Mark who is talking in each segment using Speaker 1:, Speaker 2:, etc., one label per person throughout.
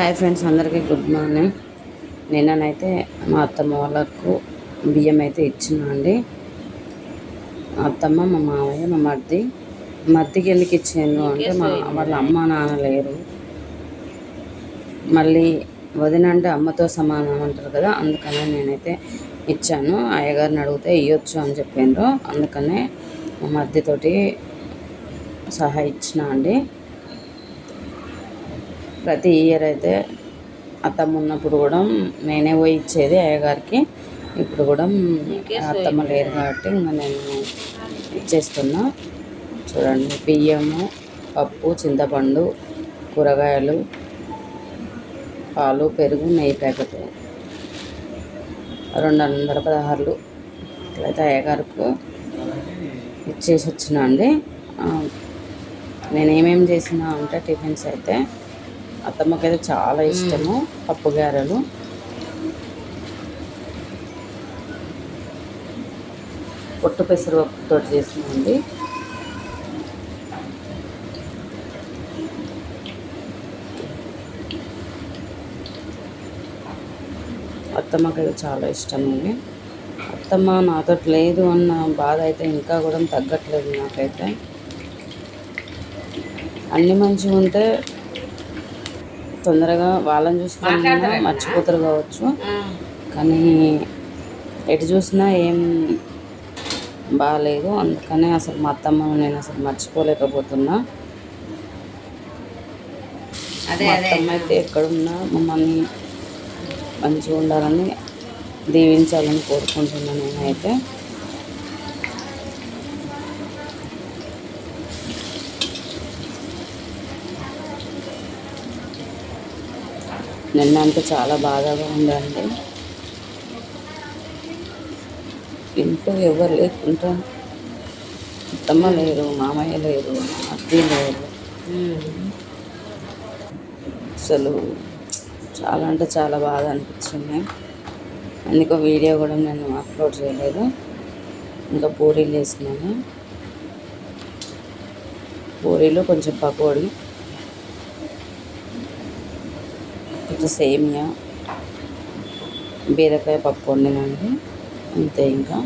Speaker 1: Hi friends, అందరికీ good morning. నిన్ననైతే మా అత్తమ్మ వాళ్ళకు బియ్యం అయితే ఇచ్చినా అండి. అత్తమ్మ, మా మామయ్య, మా మర్దికి ఎందుకు ఇచ్చిండ్రు అంటే వాళ్ళ అమ్మ నాన్న లేరు, మళ్ళీ వదిన అంటే అమ్మతో సమానం అంటారు కదా, అందుకనే నేనైతే ఇచ్చాను. అయ్యగారిని అడిగితే ఇవ్వచ్చు అని చెప్పిండ్రు, అందుకనే మా మర్దితోటి సహా ఇచ్చిన అండి. ప్రతి ఇయర్ అయితే అత్తమ్మ ఉన్నప్పుడు కూడా నేనే పోయి ఇచ్చేది అయ్యగారికి. ఇప్పుడు కూడా అత్తమ్మ లేరు కాబట్టి ఇంకా నేను ఇచ్చేస్తున్నా. చూడండి, బియ్యము, పప్పు, చింతపండు, కూరగాయలు, పాలు, పెరుగు, నెయ్యి ప్యాకెట్ 216 ఇట్లయితే అయ్యగారికి ఇచ్చేసి వచ్చిన అండి. నేనేమేమి చేసినా అంటే టిఫిన్స్ అయితే అత్తమ్మకైతే చాలా ఇష్టము. పప్పు గారెలు, పొట్టు పెసరపప్పుతో చేసినామండి. అత్తమ్మకైతే చాలా ఇష్టం అండి. అత్తమ్మ నాతో లేదు అన్న బాధ అయితే ఇంకా కూడా తగ్గట్లేదు నాకైతే. అన్ని మంచిగా ఉంటే తొందరగా వాళ్ళని చూసుకున్నా మర్చిపోతారు కావచ్చు, కానీ ఎటు చూసినా ఏం బాగాలేదు. అందుకనే అసలు మా అత్తమ్మను నేను అసలు మర్చిపోలేకపోతున్నా. మా అత్తమ్మ అయితే ఎక్కడున్నా మమ్మల్ని మంచిగా ఉండాలని దీవించాలని కోరుకుంటున్నాను నేనైతే. నిన్న అంటే చాలా బాధగా ఉందండి. ఇంట్లో ఎవరు లేకుండా, అత్తమ్మ లేరు, మామయ్య లేరు, అత్తి లేరు, అసలు చాలా అంటే చాలా బాధ అనిపించింది. అందుకో వీడియో కూడా నేను అప్లోడ్ చేయలేదు. ఇంకా పూరీలు వేసినాను, పూరీలు కొంచెం పకోడీ, కొంచెం సేమియా, బీరకాయ పప్పు వండినండి, అంతే. ఇంకా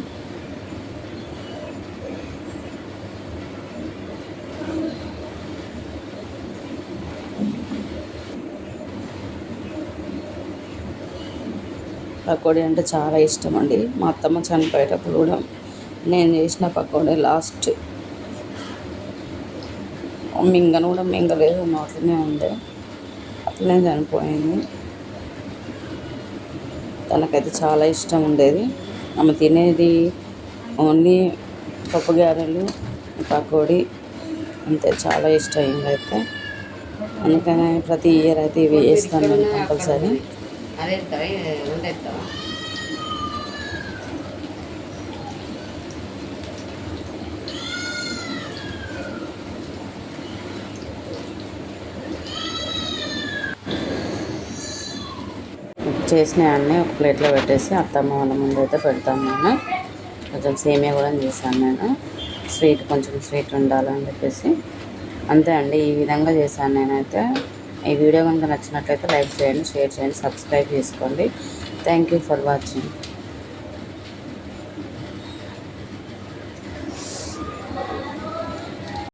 Speaker 1: పకోడీ అంటే చాలా ఇష్టం అండి. మా అత్తమ్మ చనిపోయేటప్పుడు కూడా నేను చేసిన పకోడీ లాస్ట్ మింగను కూడా మింగలేదు, నోట్లోనే ఉంది, అట్లనే చనిపోయింది. తనకైతే చాలా ఇష్టం ఉండేది. ఆమె తినేది ఓన్లీ పప్పు గారెలు, పకోడీ, అంతే. చాలా ఇష్టం అయితే. అందుకని ప్రతి ఇయర్ అయితే ఇవి వేస్తాను నేను కంపల్సరీ. చేసినవన్నీ ఒక ప్లేట్లో పెట్టేసి అత్తమ్మ వాళ్ళ ముందు అయితే పెడతాను నేను. కొంచెం సేమియా కూడా చేశాను నేను, స్వీట్, కొంచెం స్వీట్ ఉండాలని చెప్పేసి. అంతే అండి, ఈ విధంగా చేశాను నేనైతే. ఈ వీడియో కనుక నచ్చినట్లయితే లైక్ చేయండి, షేర్ చేయండి, సబ్స్క్రైబ్ చేసుకోండి. Thank you for watching.